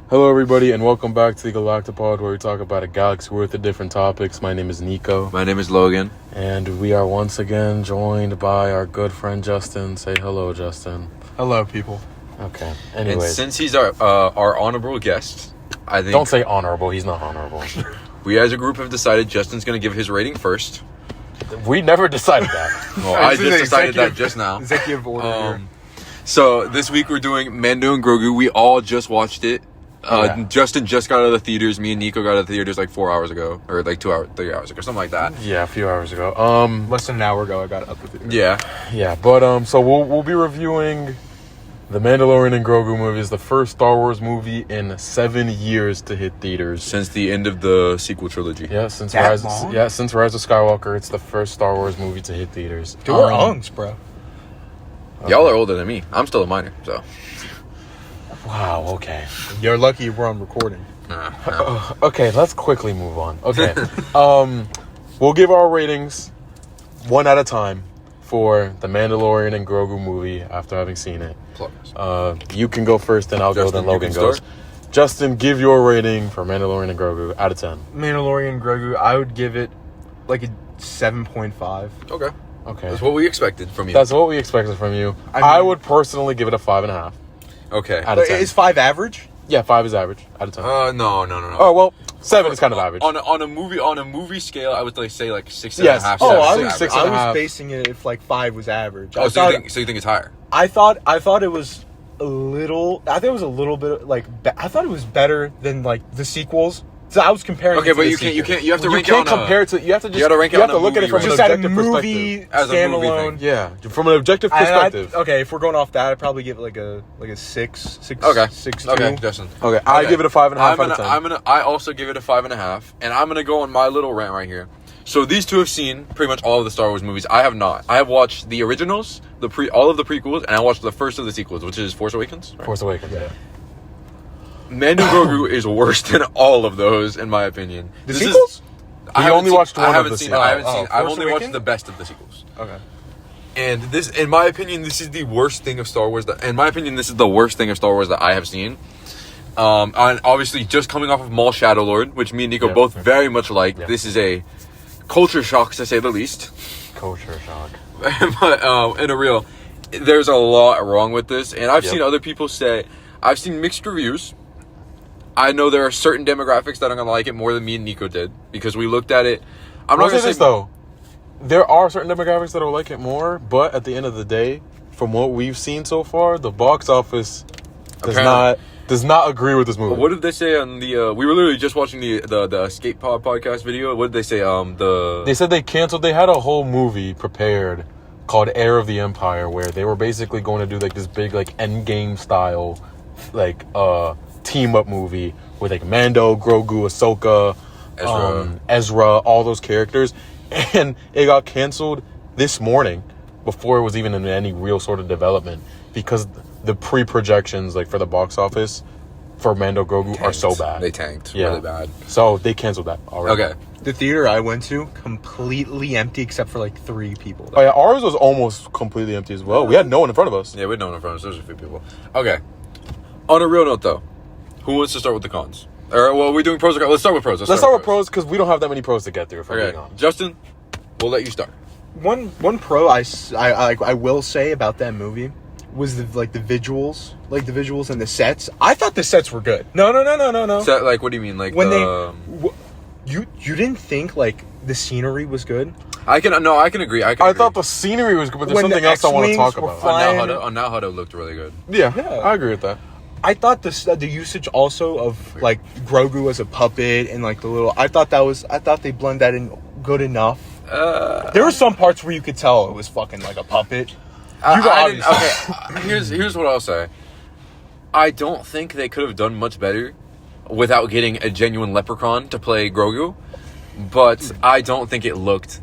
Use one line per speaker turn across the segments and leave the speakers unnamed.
Hello, everybody, and welcome back to the Galactopod, where we talk about a galaxy worth of different topics. My name is Nico.
My name is Logan.
And we are once again joined by our good friend Justin. Say hello, Justin.
Hello, people.
Okay.
And
Anyways,
since he's our honorable guest, I think...
Don't say honorable. He's not honorable.
We as a group have decided Justin's going to give his rating first.
We never decided that.
Well, I just decided that just now.
Executive order here.
So this week we're doing Mando and Grogu. We all just watched it.
Yeah.
Justin just got out of the theaters. Me and Nico got out of the theaters like 4 hours ago. Or like 3 hours ago. Something like that.
Yeah, a few hours ago.
Less than an hour ago, I got up with it.
Yeah.
Yeah, but so we'll be reviewing the Mandalorian and Grogu movie. Is the first Star Wars movie in 7 years to hit theaters
Since the end of the sequel trilogy.
Yeah, since
That
Rise.
long?
Yeah, since Rise of Skywalker, it's the first Star Wars movie to hit theaters.
Dude, we're unks, bro.
Y'all are older than me. I'm still a minor, so...
Wow. Okay.
You're lucky we're on recording.
Okay, let's quickly move on. Okay. We'll give our ratings one at a time for the Mandalorian and Grogu movie after having seen it. You can go first, then I'll go, then Logan goes. Justin, give your rating for Mandalorian and Grogu out of 10.
Mandalorian Grogu, I would give it like a 7.5.
Okay. That's what we expected from you.
That's what we expected from you. I would personally give it a 5.5.
Okay.
Out of 10.
Is 5 average?
Yeah, 5 is average out of 10.
No.
Oh, well, 7 is kind of average.
On a movie scale, I would say like 6.5.
Yes.
Seven.
Oh, I
was
6.5.
basing it if like 5 was average.
Oh, so you think it's higher?
I thought it was a little. I think it was a little bit like. I thought it was better than like the sequels. So I was comparing.
Okay,
it to
but
the
you
sequels.
can't. You have to
You
rank
can't
it on
compare it to. You have to just.
You gotta rank it
you have
on
to
a
look at it from
movie
an
just at a
objective
movie
perspective.
As a movie
standalone.
thing.
Yeah, from an objective perspective.
Okay, if we're going off that, I'd probably give it like a 6.
Okay.
6
Okay, Justin.
Okay, I give it a 5.5 out of 10.
I also give it a 5.5, and I'm gonna go on my little rant right here. So these two have seen pretty much all of the Star Wars movies. I have not. I have watched the originals, all of the prequels, and I watched the first of the sequels, which is Force Awakens. Right?
Force Awakens. Yeah.
Mando Grogu is worse than all of those, in my opinion.
The sequels?
I only watched one of the
sequels. I've
Force
only watched
Awakens?
the best of the sequels.
Okay.
And this, in my opinion, this is the worst thing of Star Wars. In my opinion, this is the worst thing of Star Wars that I have seen. And obviously, just coming off of Maul Shadow Lord, which me and Nico both very much like. This is a culture shock, to say the least.
Culture shock.
But in a real, there's a lot wrong with this, and I've seen other people say. I've seen mixed reviews. I know there are certain demographics that are gonna like it more than me and Nico did because we looked at it. I'm not gonna say
this though. There are certain demographics that will like it more, but at the end of the day, from what we've seen so far, the box office does not agree with this movie.
What did they say on the? We were literally just watching the Escape Pod podcast video. What did they say?
They said they canceled. They had a whole movie prepared called Heir of the Empire, where they were basically going to do like this big like Endgame style, like team up movie with like Mando, Grogu, Ahsoka, Ezra, all those characters, and it got canceled this morning before it was even in any real sort of development because the pre-projections like for the box office for Mando Grogu are so bad.
They tanked really bad.
So they canceled that already.
Okay.
The theater I went to completely empty except for like 3 people.
Oh yeah, ours was almost completely empty as well. We had no one in front of us.
Yeah, we had no one in front of us. There's a few people. Okay. On a real note, though, who wants to start with the cons? Or, well, we're doing pros or cons. Let's start with pros.
Let's start with pros because we don't have that many pros to get through. If I'm being honest.
Justin, we'll let you start.
One pro I will say about that movie was the visuals and the sets. I thought the sets were good. No.
So, like, what do you mean? Like
when you didn't think like the scenery was good?
I can agree. I
thought the scenery was good, but there's
When
something
the
else I want to talk
X-Wings were
about.
On Nahuatl looked really good.
Yeah, I agree with that.
I thought the usage also of like Grogu as a puppet and like the little. I thought they blend that in good enough. There were some parts where you could tell it was fucking like a puppet.
Here's what I'll say. I don't think they could have done much better without getting a genuine leprechaun to play Grogu, but I don't think it looked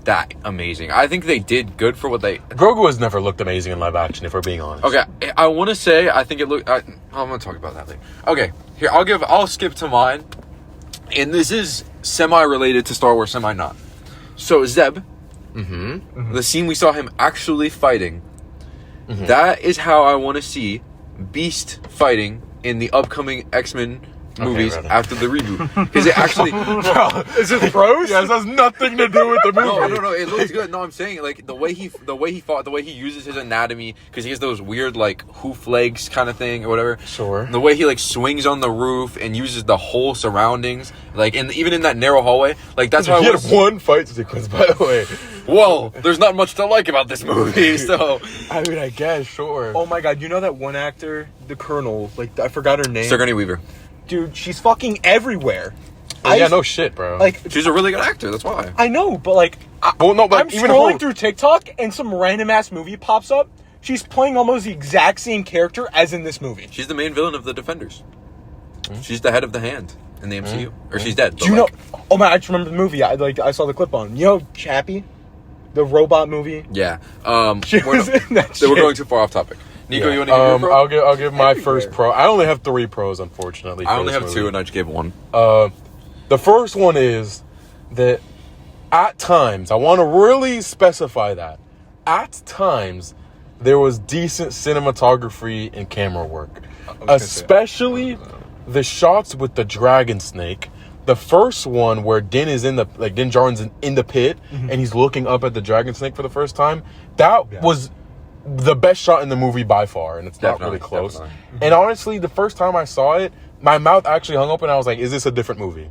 that amazing. I think they did good for what they...
Grogu has never looked amazing in live action, if we're being honest.
Okay, I want to say I think it looked... I'm going to talk about that later. Okay, here, I'll skip to mine, and this is semi-related to Star Wars, semi-not. So, Zeb, the scene we saw him actually fighting, that is how I want to see Beast fighting in the upcoming X-Men movies
brother.
after the reboot. Because it actually...
Bro,
Is it pros?
yes, has nothing to do with the movie.
No, it looks good. No, I'm saying, like, the way he fought, the way he uses his anatomy, because he has those weird, like, hoof legs kind of thing, or whatever.
Sure.
The way he, like, swings on the roof and uses the whole surroundings, like, and even in that narrow hallway, like, that's how
He
I
had
was...
one fight sequence, by the way.
Well, there's not much to like about this movie, so...
I mean, I guess, sure.
Oh my god, you know that one actor, the Colonel, like, I forgot her name.
Sigourney Weaver.
Dude, she's fucking everywhere.
Yeah, no shit, bro.
Like,
She's a really good actor, that's why.
I know, but like,
well, no, but
I'm
even
scrolling
her-
through TikTok and some random ass movie pops up. She's playing almost the exact same character as in this movie.
She's the main villain of the Defenders. She's the head of the Hand in the MCU. Or she's dead.
Do you know? Oh man, I just remember the movie. I saw the clip on. You know, Chappie, the robot movie.
Yeah.
She was in that
We're
shit.
going too far off topic. Nico,
Yeah.
you want to give your pro?
I'll give my
Everywhere.
first pro. I only have 3 pros, unfortunately.
I
for
only
this
have
movie.
2 and I just gave 1.
The first one is that at times, I want to really specify that at times there was decent cinematography and camera work, especially the shots with the dragon snake. The first one where Din Djarin's in the pit and he's looking up at the dragon snake for the first time. That was the best shot in the movie by far, and it's not really close.
Definitely.
And honestly, the first time I saw it, my mouth actually hung open. I was like, "Is this a different movie?"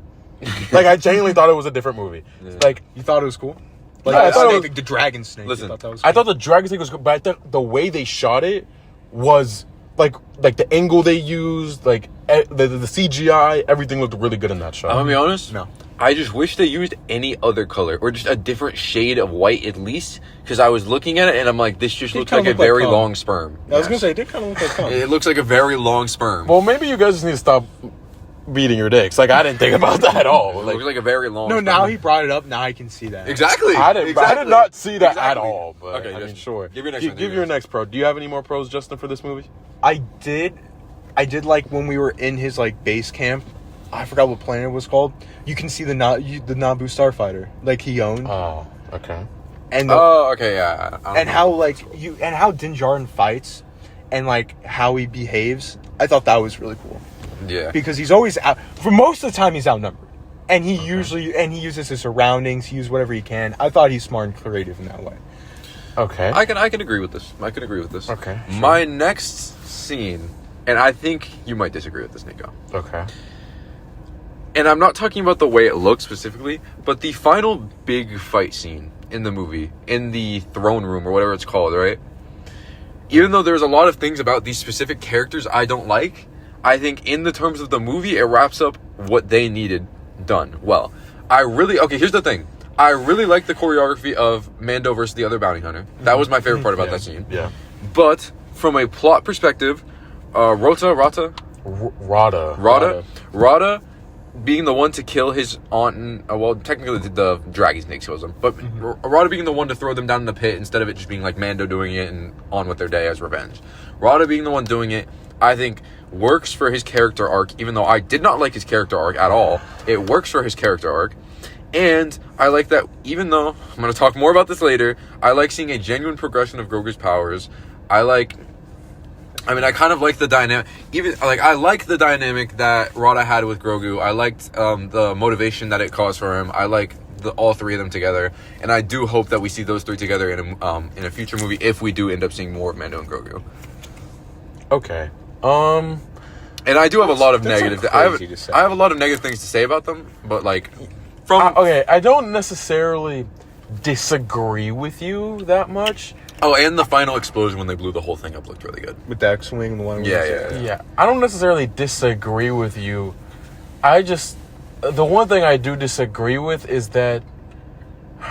Like, I genuinely thought it was a different movie. Like,
You thought it was cool? Like,
Yeah, I thought it was-
the dragon snake.
Listen,
you thought that was
I
cool?
thought the dragon snake was good, but I thought the way they shot it was like the angle they used, like the CGI, everything looked really good in that shot.
I'm gonna be honest.
No.
I just wish they used any other color or just a different shade of white at least, because I was looking at it and I'm like, this just
It
looks
kinda
like a
looked like
very
cum.
long sperm.
I was gonna say it did kind of look like cum.
It looks like a very long sperm.
Well, maybe you guys just need to stop beating your dicks. Like, I didn't think about that at all.
It
Like,
looks like a very long.
No,
sperm.
now he brought it up. Now I can see that.
Exactly.
I did not see that at
Exactly.
all. But
Okay,
I mean,
Justin,
sure.
give your next one,
Give your next pro. Do you have any more pros, Justin, for this movie?
I did like when we were in his like base camp. I forgot what planet it was called. You can see the Naboo starfighter like he owned,
Oh, okay.
and
Oh, okay, yeah. I don't
and
know.
how like how Din Djarin fights, and like how he behaves. I thought that was really cool
Yeah.
because he's always out. For most of the time, he's outnumbered, and he uses his surroundings. He uses whatever he can. I thought he's smart and creative in that way.
Okay.
I can agree with this. I can agree with this.
Okay, sure.
My next scene, and I think you might disagree with this, Nico.
Okay.
And I'm not talking about the way it looks specifically, but the final big fight scene in the movie, in the throne room or whatever it's called, right? Even though there's a lot of things about these specific characters I don't like, I think in the terms of the movie, it wraps up what they needed done well. Okay, here's the thing. I really like the choreography of Mando versus the other bounty hunter. That was my favorite part about that scene.
Yeah.
But from a plot perspective, Rada being the one to kill his aunt, and well, technically the dragon snake kills him, but Rada being the one to throw them down in the pit instead of it just being like Mando doing it and on with their day as revenge. Rada being the one doing it, I think works for his character arc, even though I did not like his character arc at all. It works for his character arc. And I like that, even though I'm going to talk more about this later, I like seeing a genuine progression of Grogu's powers. I kind of like the dynamic. I like the dynamic that Rada had with Grogu. I liked the motivation that it caused for him. I like all 3 of them together, and I do hope that we see those 3 together in a future movie if we do end up seeing more of Mando and Grogu.
Okay.
And I do have a lot of
That's
negative.
like
I
crazy to say.
have a lot of negative things to say about them, but like from
Okay, I don't necessarily disagree with you that much.
oh, and the final explosion when they blew the whole thing up looked really good.
With the X-wing and the one.
Yeah.
Yeah, I don't necessarily disagree with you. The one thing I do disagree with is that,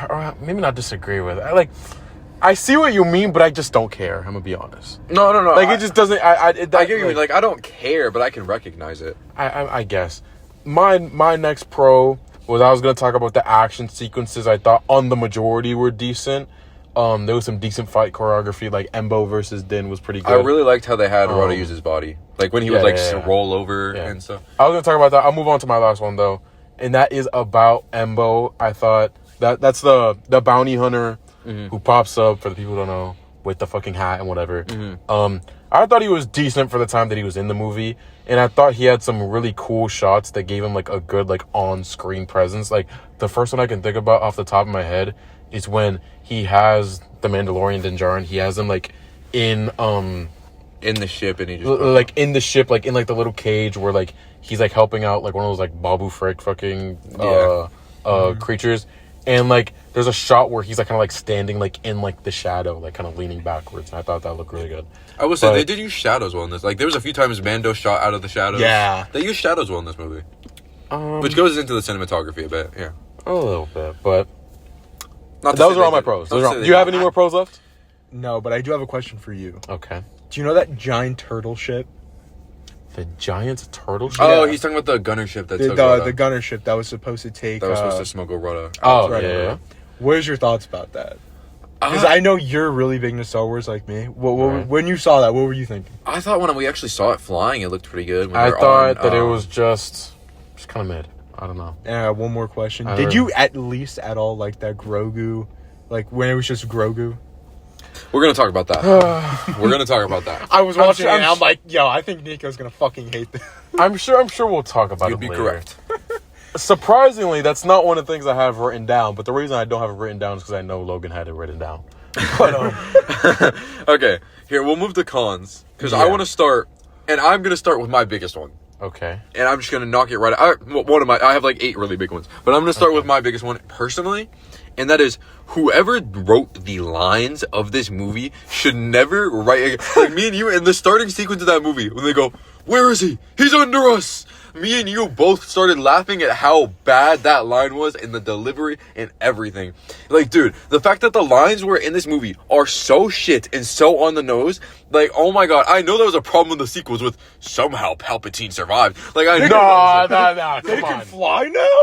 or maybe not disagree with. I see what you mean, but I just don't care. I'm gonna be honest.
No.
Like, it just doesn't. I
I get what you mean. Like, I don't care, but I can recognize it.
I guess my next pro was I was gonna talk about the action sequences. I thought on the majority were decent. There was some decent fight choreography, like Embo versus Din was pretty good.
I really liked how they had Rada use his body, like when he would roll over
Yeah.
and stuff.
I was gonna talk about that. I'll move on to my last one though, and that is about Embo. I thought that's the bounty hunter who pops up, for the people who don't know, with the fucking hat and whatever. I thought he was decent for the time that he was in the movie, and I thought he had some really cool shots that gave him like a good like on-screen presence. Like the first one I can think about off the top of my head is when he has the Mandalorian Din Djarin. He has him like in
the ship, and he just
like in the ship, like in like the little cage where like he's like helping out like one of those like Babu Frick fucking creatures, and like there's a shot where he's like kind of like standing like in like the shadow, like kind of leaning backwards. And I thought that looked really good.
I will say they did use shadows well in this. Like there was a few times Mando shot out of the shadows.
Yeah,
they used shadows well in this movie, which goes into the cinematography a bit. Yeah,
a little bit, but
not
those are all my pros. Do you have any more pros left?
No, but I do have a question for you.
Okay.
Do you know that giant turtle ship?
The giant turtle ship?
Oh, he's talking about the gunner ship that took
the gunner ship that was supposed to take...
That was supposed to smuggle Rhoda.
Oh,
right,
yeah.
What is your thoughts about that? Because I know you're really big into Star Wars like me.
Right.
When you saw that, what were you thinking?
I thought when we actually saw it flying, it looked pretty good.
I thought that it was just kind of mid. I don't know.
One more question. Did you at least at all like that Grogu, like when it was just Grogu?
We're going to talk about that. We're going to talk about that.
I was watching it and I'm like, yo, I think Nico's going to fucking hate this.
I'm sure we'll talk about it later.
You'd be correct.
Surprisingly, that's not one of the things I have written down, but the reason I don't have it written down is because I know Logan had it written down. But,
okay, here, we'll move to cons, because I want to start, and I'm going to start with my biggest one.
Okay.
And I'm just going to knock it right out. I have like 8 really big ones, but I'm going to start with my biggest one personally, and that is whoever wrote the lines of this movie should never write, like me and you in the starting sequence of that movie, when they go, "Where is he? He's under us!" Me and you both started laughing at how bad that line was and the delivery and everything. Like, dude, the fact that the lines were in this movie are so shit and so on the nose. Like, oh my god, I know there was a problem in the sequels with somehow Palpatine survived. Like, I know.
No,
They can fly now?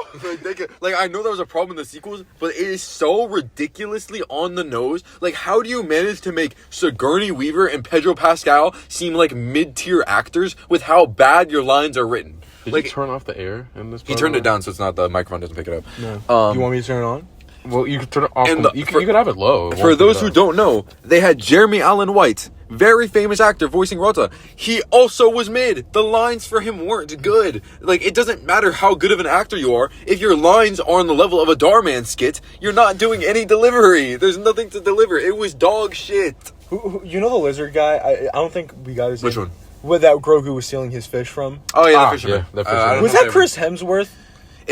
Like, I know there was a problem in the sequels, but it is so ridiculously on the nose. Like, how do you manage to make Sigourney Weaver and Pedro Pascal seem like mid-tier actors with how bad your lines are written?
Did you turn off the air in this?
He turned it down so it's not, the microphone doesn't pick it up.
No. You want me to turn it on?
Well, you could turn it off. You could have it low.
For those who don't know, they had Jeremy Allen White, very famous actor voicing Rota. He also was mid. The lines for him weren't good. Like, it doesn't matter how good of an actor you are. If your lines are on the level of a Darman skit, you're not doing any delivery. There's nothing to deliver. It was dog shit.
You know the lizard guy? I don't think we got his name.
Which one?
Where that Grogu was stealing his fish from.
Oh, yeah, the fisherman.
Yeah, the fisherman.
Was that Chris Hemsworth?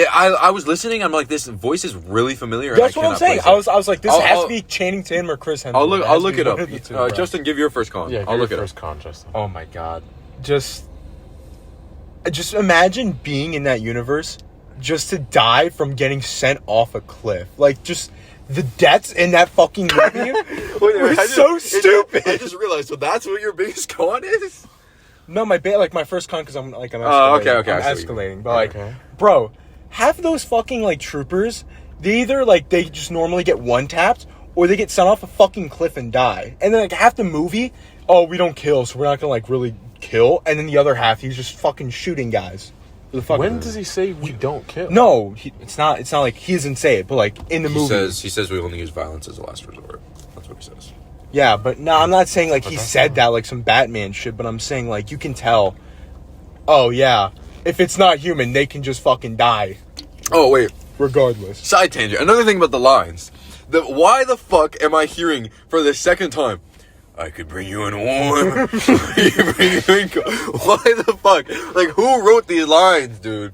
I was listening. I'm like, this voice is really familiar.
That's what I'm saying. I was like, this has to be Channing Tatum or Chris Hemsworth.
I'll look it up. Justin, give your first con.
Yeah,
I'll look it up.
First con, Justin.
Oh my god. Just imagine being in that universe just to die from getting sent off a cliff. Like, just the deaths in that fucking movie were so stupid.
I just realized, so that's what your biggest con is?
No, my first con, because I'm escalating.
Okay.
I'm escalating. But bro, half of those fucking like troopers, they either like they just normally get one tapped or they get sent off a fucking cliff and die. And then like half the movie, oh, we don't kill, so we're not gonna like really kill. And then the other half, he's just fucking shooting guys.
When does he say we don't kill?
No, it's not like he doesn't say it, but like in the movie,
he says we only use violence as a last resort. That's what he says.
Yeah, but no, I'm not saying like he said that like some Batman shit, but I'm saying like you can tell, oh yeah, if it's not human, they can just fucking die.
Oh, wait.
Regardless.
Side tangent. Another thing about the lines. Why the fuck am I hearing for the second time, I could bring you in warm. Why the fuck? Like, who wrote these lines, dude?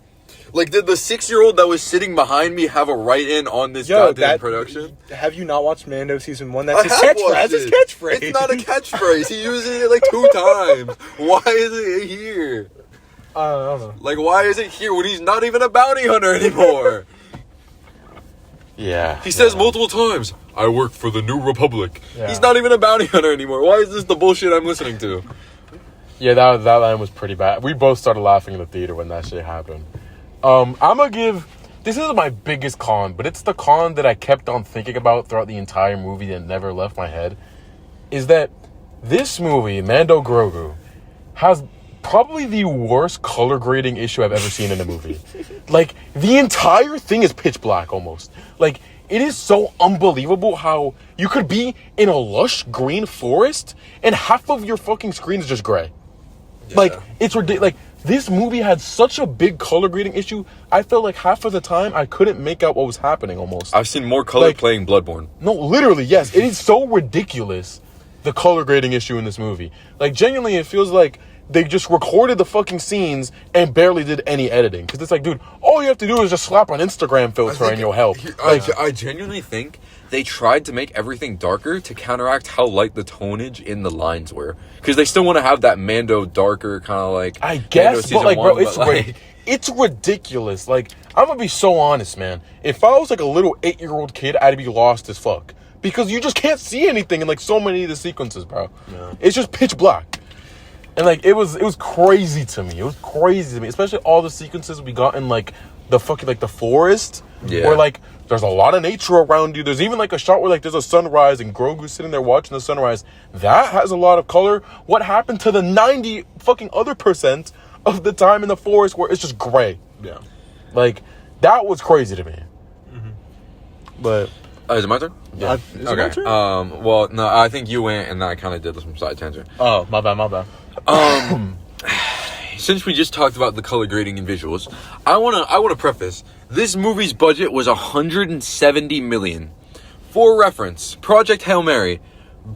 Like, did the 6-year-old that was sitting behind me have a write-in on this goddamn production?
Have you not watched Mando season 1? That's his catchphrase.
It's not a catchphrase. He uses it like 2 times. Why is it here?
I don't know.
Like, why is it here when he's not even a bounty hunter anymore?
Yeah.
He says multiple times, I work for the New Republic.
Yeah.
He's not even a bounty hunter anymore. Why is this the bullshit I'm listening to?
Yeah, that line was pretty bad. We both started laughing in the theater when that shit happened. I'm gonna give... This isn't my biggest con, but it's the con that I kept on thinking about throughout the entire movie that never left my head. Is that this movie, Mando Grogu, has probably the worst color grading issue I've ever seen in a movie. Like, the entire thing is pitch black almost. Like, it is so unbelievable how you could be in a lush green forest and half of your fucking screen is just gray. Yeah. Like, it's ridiculous. Like, this movie had such a big color grading issue. I felt like half of the time I couldn't make out what was happening almost.
I've seen more color playing Bloodborne.
No, literally, yes. It is so ridiculous, the color grading issue in this movie. Like, genuinely, it feels like they just recorded the fucking scenes and barely did any editing. Because it's like, dude, all you have to do is just slap an Instagram filter and you'll help.
I genuinely think they tried to make everything darker to counteract how light the tonage in the lines were. Because they still want to have that Mando darker kind of like...
I guess, but like, bro, it's ridiculous. Like, I'm gonna be so honest, man. If I was like a little 8-year-old kid, I'd be lost as fuck. Because you just can't see anything in like so many of the sequences, bro. Yeah. It's just pitch black. And like, it was crazy to me. It was crazy to me. Especially all the sequences we got in like the fucking, like the forest. Yeah. Where like, there's a lot of nature around you. There's even like a shot where like there's a sunrise and Grogu's sitting there watching the sunrise. That has a lot of color. What happened to the 90 fucking other % of the time in the forest where it's just gray?
Yeah.
Like, that was crazy to me. Mm-hmm. But...
is it my turn?
Yeah.
Is it my turn? Well, no, I think you went and then I kind of did some side tangent.
Oh, my bad.
Since we just talked about the color grading and visuals, I wanna preface, this movie's budget was $170 million. For reference, Project Hail Mary,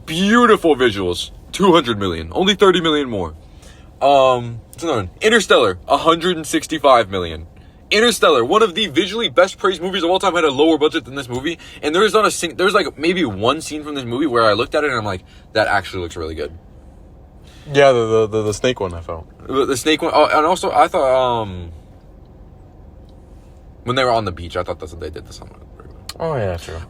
beautiful visuals, $200 million, only $30 million more. What's another one? Interstellar, $165 million. Interstellar, one of the visually best praised movies of all time, had a lower budget than this movie, and there's like maybe one scene from this movie where I looked at it and I'm like, that actually looks really good.
Yeah, the snake one I felt.
The snake one, and also I thought when they were on the beach, I thought that's what they did this summer.
Oh yeah, true.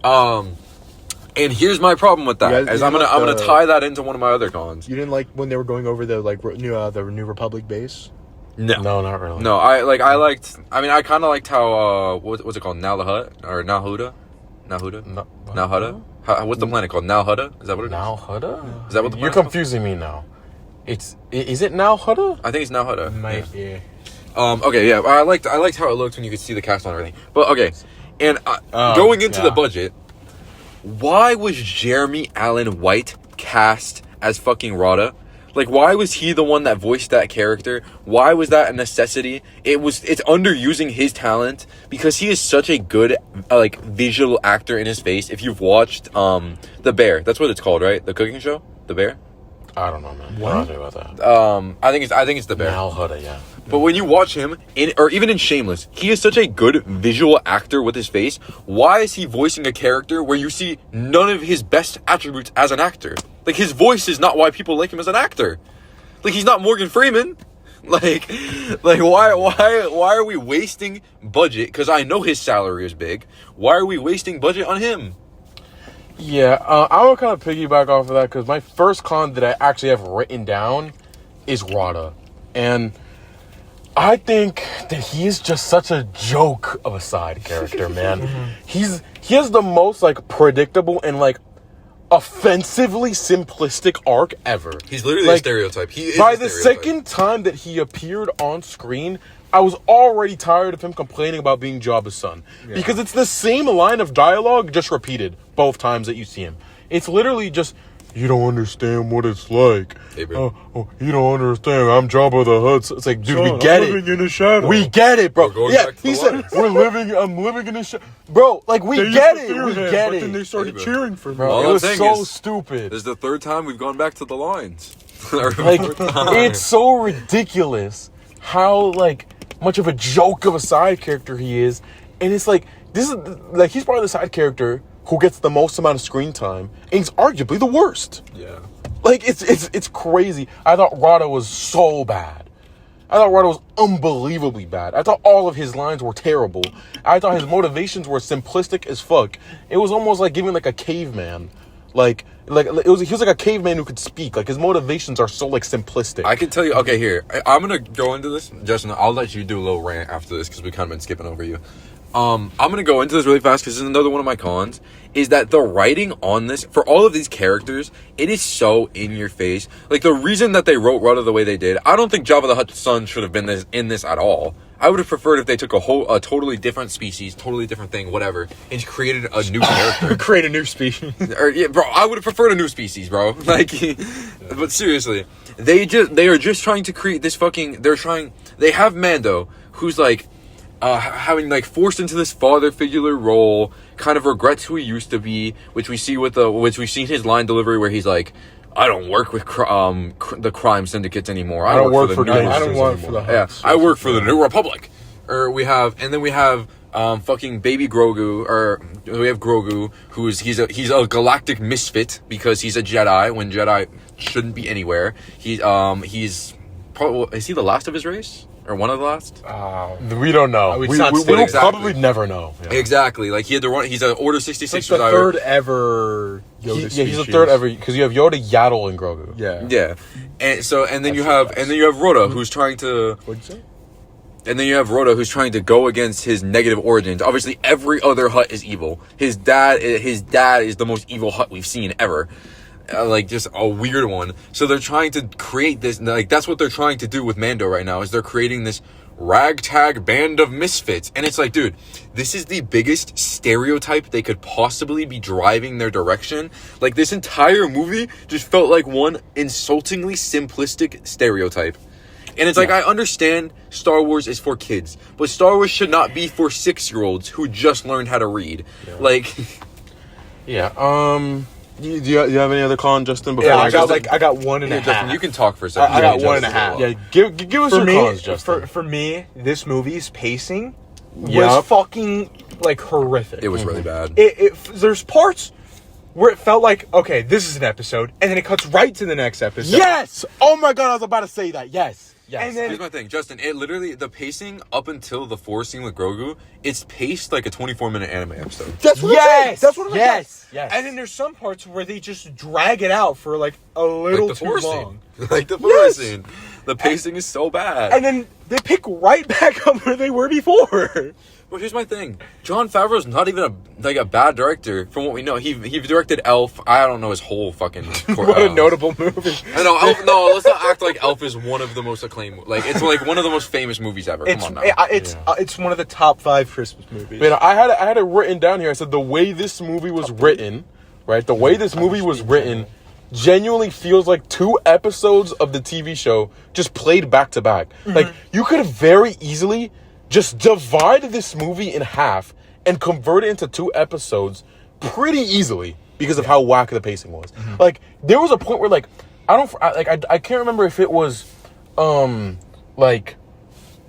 And here's my problem with that, I'm gonna tie that into one of my other cons.
You didn't like when they were going over the New Republic base?
No,
not really.
No, I kind of liked how what's it called, Nalhut or Nalhuda? Nalhuda? What's the planet called? Nalhuda? Is that what it is?
Nalhuda?
Is that what the
You're confusing me now. Is it Nalhuda?
I think it's Nalhuda.
Might be.
Okay, yeah. I liked how it looked when you could see the cast on everything. But okay, and going into the budget, why was Jeremy Allen White cast as fucking Rada? Like, why was he the one that voiced that character? Why was that a necessity? It's underusing his talent because he is such a good, visual actor in his face. If you've watched, The Bear, that's what it's called, right? The cooking show? The Bear?
I don't know, man. What? I don't know about that.
I think it's The Bear.
Nalhuda, yeah.
But when you watch him, or even in Shameless, he is such a good visual actor with his face. Why is he voicing a character where you see none of his best attributes as an actor? Like, his voice is not why people like him as an actor. Like, he's not Morgan Freeman. Like why are we wasting budget? Because I know his salary is big. Why are we wasting budget on him?
Yeah, I will kind of piggyback off of that because my first con that I actually have written down is Rada. And I think that he is just such a joke of a side character, man. He has the most, predictable and, offensively simplistic arc ever.
He's literally a stereotype. He is
by the second time that he appeared on screen, I was already tired of him complaining about being Jabba's son. Yeah. Because it's the same line of dialogue, just repeated both times that you see him. It's literally just, you don't understand what it's like.
Hey, bro.
You don't understand. I'm Jabba the Hutt. It's like, dude, we get it.
Living in the shadow.
We get it, bro. Yeah, he said, I'm living in the shadow. Bro, we get it. We get it.
But then they started cheering for me.
Bro, it was so stupid.
This is the third time we've gone back to the lines.
It's so ridiculous how, much of a joke of a side character he is. And it's this is, he's probably the side character who gets the most amount of screen time, and he's arguably the worst.
Yeah.
It's crazy. I thought Rada was so bad. I thought Rada was unbelievably bad. I thought all of his lines were terrible. I thought his motivations were simplistic as fuck. It was almost like giving a caveman. He was like a caveman who could speak. His motivations are so simplistic.
I can tell you. Okay, here I'm gonna go into this, Justin. I'll let you do a little rant after this because we kind of been skipping over you. I'm gonna go into this really fast because this is another one of my cons. Is that the writing on this for all of these characters? It is so in your face. The reason that they wrote Rada the way they did, I don't think Jabba the Hutt's son should have been in this at all. I would have preferred if they took a totally different species, totally different thing, whatever, and created a new character.
Create a new species.
Yeah, bro, I would have preferred a new species, bro. Like, but seriously, they are just trying to create this fucking. They have Mando, who's like, having like forced into this father figure role, kind of regrets who he used to be, which we've seen his line delivery where he's like, I don't work with the crime syndicates anymore. I don't work for the Huts. I work for the New Republic. We have fucking baby Grogu, or we have Grogu, he's a galactic misfit because he's a Jedi when Jedi shouldn't be anywhere. He's probably, is he the last of his race? Or one of the last?
We don't know. We will probably never know. Yeah.
Exactly. Like he's an Order 66.
It's like the third ever Yoda species.
He's the third ever because you have Yoda, Yaddle, and Grogu.
Yeah. And then you have Rhoda, who's trying to.
What'd you say?
And then you have Rhoda, who's trying to go against his negative origins. Obviously, every other Hutt is evil. His dad is the most evil Hutt we've seen ever. Like just a weird one. So they're trying to create this, like that's what they're trying to do with Mando right now, is they're creating this ragtag band of misfits. And it's like, dude, this is the biggest stereotype they could possibly be driving their direction. Like this entire movie just felt like one insultingly simplistic stereotype. And it's like, I understand Star Wars is for kids, but Star Wars should not be for 6-year-olds who just learned how to read.
Yeah.
Like,
Do you have any other con, Justin?
Yeah, I got 1.5.
Justin, you can talk for a second.
I got 1.5.
Yeah, give us your cons, Justin.
For me, this movie's pacing was fucking like horrific.
It was really bad.
There's parts where it felt like, okay, this is an episode, and then it cuts right to the next episode.
Yes! Oh my god, I was about to say that. Yes.
And then,
here's my thing, Justin. It literally, the pacing up until the 4 scene with Grogu, it's paced like a 24-minute anime episode.
That's what I'm saying. That's what I'm saying.
Yes.
And then there's some parts where they just drag it out for like a little too long.
Like the 4 scene. The pacing is so bad.
And then they pick right back up where they were before.
But here's my thing. Jon Favreau's not even a bad director, from what we know. He directed Elf. I don't know his whole fucking...
What a notable movie.
I know, Elf... No, let's not act like Elf is one of the most acclaimed... Like, it's like one of the most famous movies ever. Come on now.
It's one of the top 5 Christmas movies.
Man, I had it written down here. I said the way this movie was written, right? The way this movie was written genuinely feels like 2 episodes of the TV show just played back to back. Mm-hmm. Like, you could have very easily... just divide this movie in half and convert it into 2 episodes pretty easily because of how whack the pacing was. Mm-hmm. Like, there was a point where, like, I can't remember if it was, like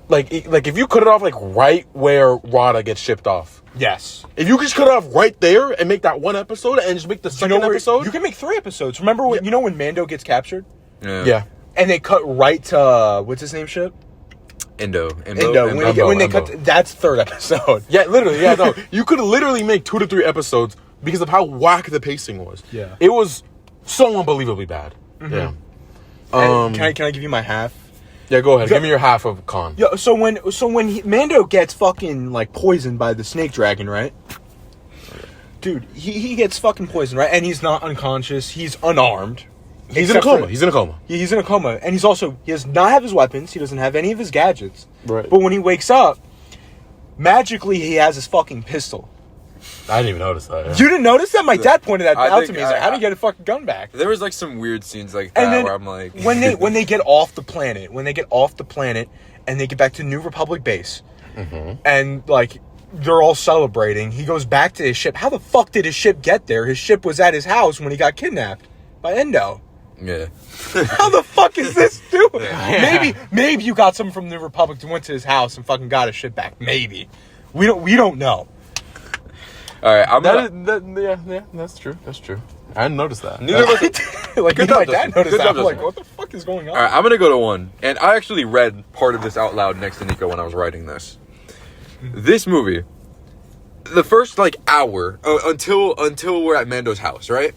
if you cut it off, like, right where Rada gets shipped off.
Yes.
If you just cut it off right there and make that 1 episode and just make the second episode.
You can make 3 episodes. Remember when, when Mando gets captured?
Yeah.
And they cut right to, what's his name ship?
Indo.
When they cut, that's 3rd episode.
Yeah, literally. Yeah, no. You could literally make 2 to 3 episodes because of how whack the pacing was.
Yeah.
It was so unbelievably bad.
Mm-hmm.
Yeah.
Can I give you my half?
Yeah, go ahead. Give me your half of con.
Yeah. So when Mando gets fucking like poisoned by the snake dragon, right? Dude, he gets fucking poisoned, right? And he's not unconscious. He's unarmed.
He's in a coma. He's in a coma.
He's in a coma. And he does not have his weapons. He doesn't have any of his gadgets.
Right.
But when he wakes up, magically he has his fucking pistol.
I didn't even notice that. Yeah.
You didn't notice that? My dad pointed that out to me. He's like, how do you get a fucking gun back?
There was like some weird scenes like that where I'm like...
when they get off the planet, and they get back to New Republic base, and like... they're all celebrating. He goes back to his ship. How the fuck did his ship get there? His ship was at his house when he got kidnapped by Endo.
Yeah.
How the fuck is this doing? Yeah. Maybe you got someone from the Republic who went to his house and fucking got his shit back. Maybe. We don't know.
All right,
that's true. That's true. I didn't notice that.
Neither of us.
Like,
good
my
job,
dad noticed that. I'm like,
Justin.
what the fuck is going on?
All right, I'm gonna go to 1, and I actually read part of this out loud next to Nico when I was writing this. This movie, the first like hour until we're at Mando's house, right?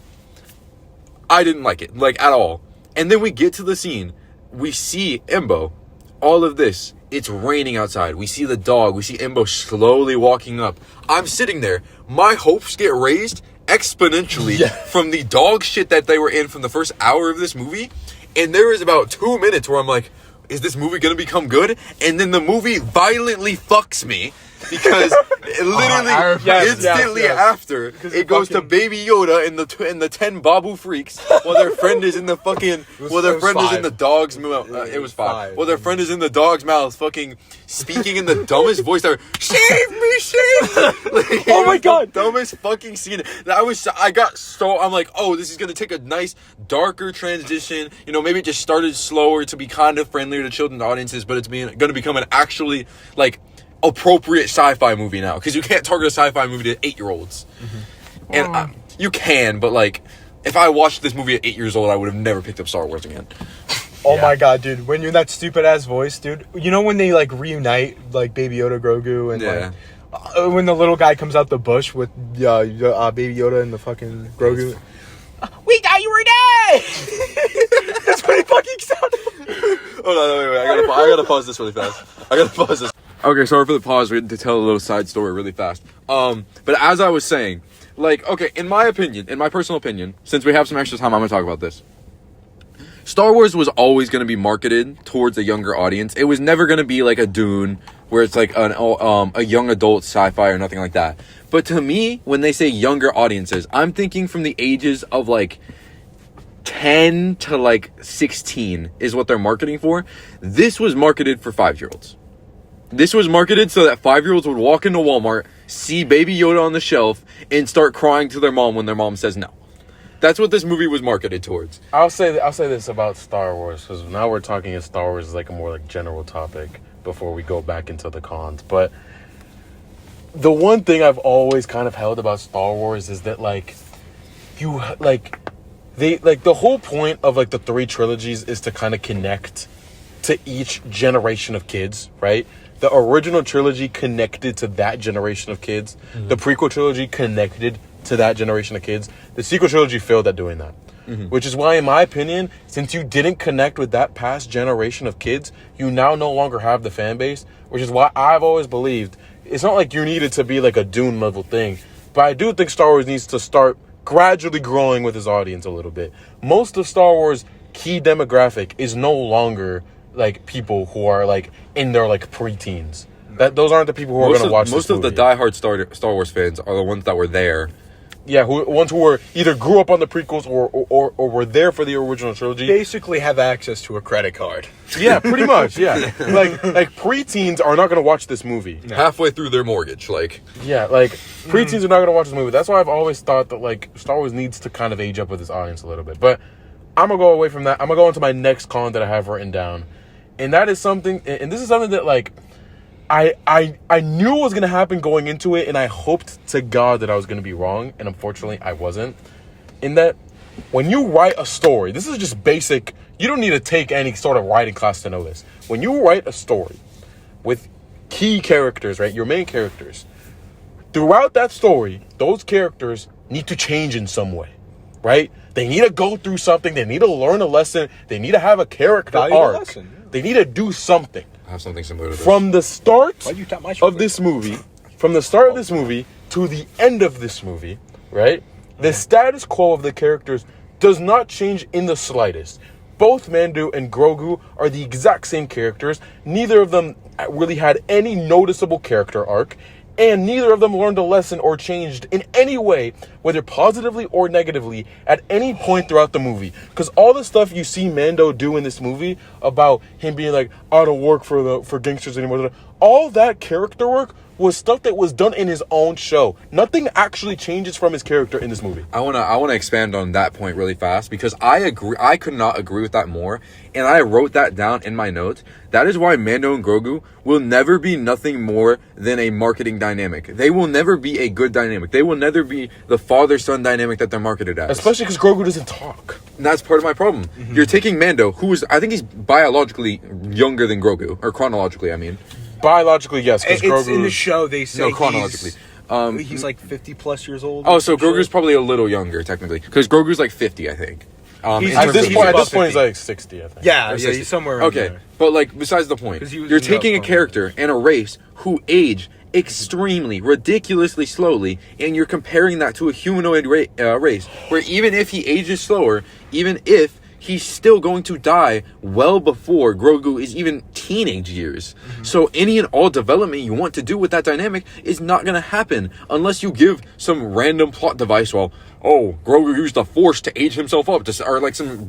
I didn't like it, like, at all. And then we get to the scene. We see Embo. All of this. It's raining outside. We see the dog. We see Embo slowly walking up. I'm sitting there. My hopes get raised exponentially from the dog shit that they were in from the first hour of this movie. And there is about 2 minutes where I'm like, is this movie gonna become good? And then the movie violently fucks me because literally instantly after it goes to Baby Yoda and the 10 Babu freaks while their friend is in the fucking is in the dog's mouth. It was 5. While their friend is in the dog's mouth, fucking speaking in the dumbest voice ever. Save me! Like,
oh my god,
dumbest fucking scene. I'm like, oh, this is gonna take a nice darker transition. You know, maybe it just started slower to be kind of friendlier to children's audiences, but it's gonna become an actually like appropriate sci-fi movie now, because you can't target a sci-fi movie to 8-year-olds. And you can, but like if I watched this movie at 8 years old, I would have never picked up Star Wars again.
Oh my god, dude, when you're in that stupid ass voice, dude, you know when they like reunite like Baby Yoda, Grogu, and like when the little guy comes out the bush with Baby Yoda and the fucking Grogu, we thought you were dead. That's what he fucking sounded.
Hold on, wait. I gotta pause this really fast. Okay, sorry for the pause. We had to tell a little side story really fast. But as I was saying, like, okay, in my personal opinion, since we have some extra time, I'm gonna talk about this. Star Wars was always gonna be marketed towards a younger audience. It was never gonna be like a Dune, where it's like a young adult sci-fi or nothing like that. But to me, when they say younger audiences, I'm thinking from the ages of like 10 to like 16 is what they're marketing for. This was marketed for 5-year-olds. This was marketed so that 5-year-olds would walk into Walmart, see Baby Yoda on the shelf, and start crying to their mom when their mom says no. That's what this movie was marketed towards.
I'll say this about Star Wars, because now we're talking in Star Wars as like a more like general topic before we go back into the cons. But the one thing I've always kind of held about Star Wars is that like the whole point of like the 3 trilogies is to kind of connect to each generation of kids, right? The original trilogy connected to that generation of kids. Mm-hmm. The prequel trilogy connected to that generation of kids. The sequel trilogy failed at doing that. Mm-hmm. Which is why, in my opinion, since you didn't connect with that past generation of kids, you now no longer have the fan base. Which is why I've always believed it's not like you needed to be like a Dune level thing. But I do think Star Wars needs to start gradually growing with his audience a little bit. Most of Star Wars' key demographic is no longer like people who are like in their like preteens. Those aren't the people who are going to watch this movie.
Most of the diehard Star Wars fans are the ones that were there.
Yeah, ones who were either grew up on the prequels or were there for the original trilogy.
Basically have access to a credit card.
Yeah, pretty much, yeah. like preteens are not going to watch this movie.
No. Halfway through their mortgage, like.
Yeah, like preteens are not going to watch this movie. That's why I've always thought that like Star Wars needs to kind of age up with its audience a little bit. But I'm going to go away from that. I'm going to go into my next con that I have written down. And that is something, and this is something that like I knew was going to happen going into it, and I hoped to God that I was going to be wrong, and unfortunately I wasn't. In that, when you write a story, this is just basic, you don't need to take any sort of writing class to know this. When you write a story with key characters, right, your main characters, throughout that story, those characters need to change in some way, right? They need to go through something, they need to learn a lesson, they need to have a character arc. They need to do something.
I have something similar to this.
From the start of this movie, to the end of this movie, right? The status quo of the characters does not change in the slightest. Both Mando and Grogu are the exact same characters. Neither of them really had any noticeable character arc. And neither of them learned a lesson or changed in any way, whether positively or negatively, at any point throughout the movie. Because all the stuff you see Mando do in this movie about him being like, I don't work for gangsters anymore, all that character work was stuff that was done in his own show. Nothing actually changes from his character in this movie.
I wanna expand on that point really fast, because I agree. I could not agree with that more, and I wrote that down in my notes. That is why Mando and Grogu will never be nothing more than a marketing dynamic. They will never be a good dynamic. They will never be the father-son dynamic that they're marketed as.
Especially because Grogu doesn't talk.
And that's part of my problem. Mm-hmm. You're taking Mando, I think he's biologically younger than Grogu, or chronologically, I mean.
Biologically, yes, because Grogu...
in the show, they say
chronologically.
He's like 50 plus years old.
Oh, so Grogu's probably a little younger, technically. Because Grogu's like 50, I think.
At this point, he's like 60, I think.
Yeah, he's somewhere around there.
But like, besides the point, you're taking a character and a race who age extremely, ridiculously slowly, and you're comparing that to a humanoid race, where even if he ages slower, even if he's still going to die well before Grogu is even teenage years. So any and all development you want to do with that dynamic is not going to happen unless you give some random plot device. Well, oh, Grogu used the Force to age himself up, or like some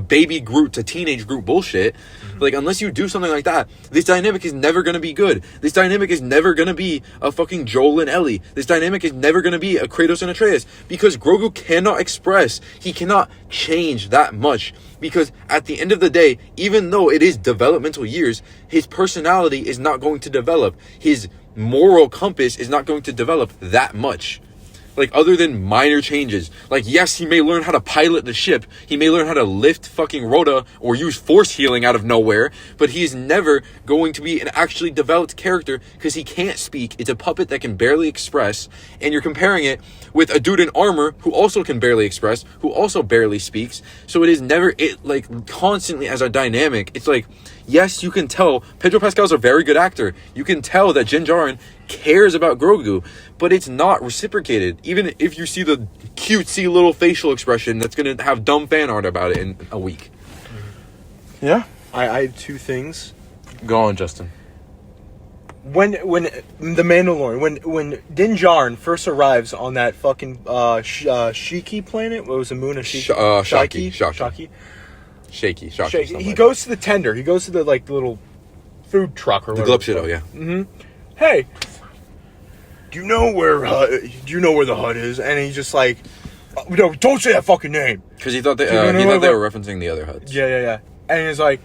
baby Groot to teenage Groot bullshit. Like, unless you do something like that, this dynamic is never going to be good. This dynamic is never going to be a fucking Joel and Ellie. This dynamic is never going to be a Kratos and Atreus, because Grogu cannot express. He cannot change that much, because at the end of the day, even though it is developmental years, his personality is not going to develop. His moral compass is not going to develop that much. Like, other than minor changes. Like, yes, he may learn how to pilot the ship. He may learn how to lift fucking Rhoda or use force healing out of nowhere. But he is never going to be an actually developed character because he can't speak. It's a puppet that can barely express. And you're comparing it with a dude in armor who also can barely express, who also barely speaks. So it is never, like, constantly as a dynamic. It's like, yes, you can tell Pedro Pascal's a very good actor. You can tell that Din Djarin cares about Grogu, but it's not reciprocated. Even if you see the cutesy little facial expression that's going to have dumb fan art about it in a week.
Yeah. I had two things.
Go on, Justin.
When the Mandalorian, when Din Djarin first arrives on that fucking Shiki planet, what was the moon of Shaki? Shaky. He goes to the tender. He goes to the like little food truck or
the
whatever.
Glupshido, yeah.
Mm-hmm. Hey, do you know where the hut is? And he's just like, no, don't say that fucking name.
Because he thought they were referencing the other huts.
Yeah. And he's like,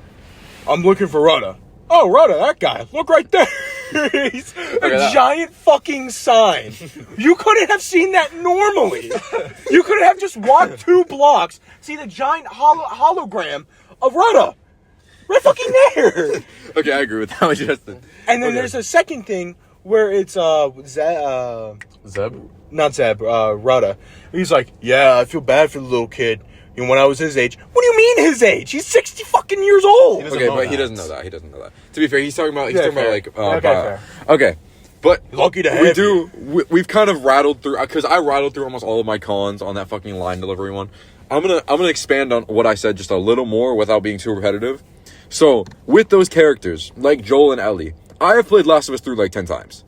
I'm looking for Rudda. Oh, Rudda, that guy. Look right there. He's a giant fucking sign. You couldn't have seen that normally. You could have just walked 2 blocks, see the giant hologram of Rudda. Right fucking there.
Okay, I agree with that one, Justin.
And then there's a second thing where it's
Zeb?
Not Zeb, Rudda. He's like, yeah, I feel bad for the little kid. You know, when I was his age. What do you mean his age? He's 60 fucking years old.
Okay, but he doesn't know that. To be fair, he's talking about
fair.
Okay. But
lucky to have
we've kind of rattled through, because I rattled through almost all of my cons on that fucking line delivery one. I'm gonna expand on what I said just a little more without being too repetitive. So, with those characters, like Joel and Ellie, I have played Last of Us through like 10 times.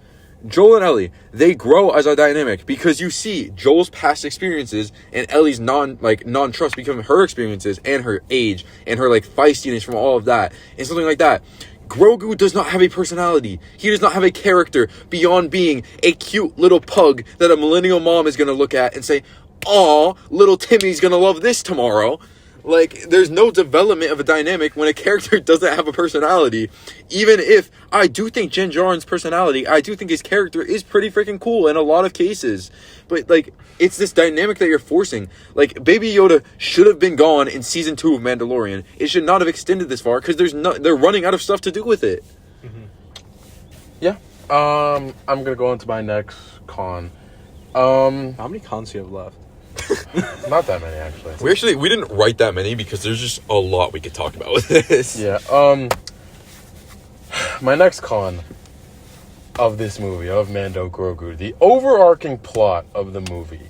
Joel and Ellie, they grow as a dynamic because you see Joel's past experiences and Ellie's non-trust become her experiences and her age and her like feistiness from all of that and something like that. Grogu does not have a personality. He does not have a character beyond being a cute little pug that a millennial mom is going to look at and say, "Aw, little Timmy's going to love this tomorrow." Like, there's no development of a dynamic when a character doesn't have a personality. Even if I do think Din Djarin's personality, I do think his character is pretty freaking cool in a lot of cases. But, like, it's this dynamic that you're forcing. Like, Baby Yoda should have been gone in Season 2 of Mandalorian. It should not have extended this far because they're running out of stuff to do with it.
Mm-hmm. Yeah. I'm going to go into my next con. How
many cons do you have left?
Not that many, actually.
We didn't write that many because there's just a lot we could talk about with this.
Yeah. My next con of this movie, of Mando Grogu, the overarching plot of the movie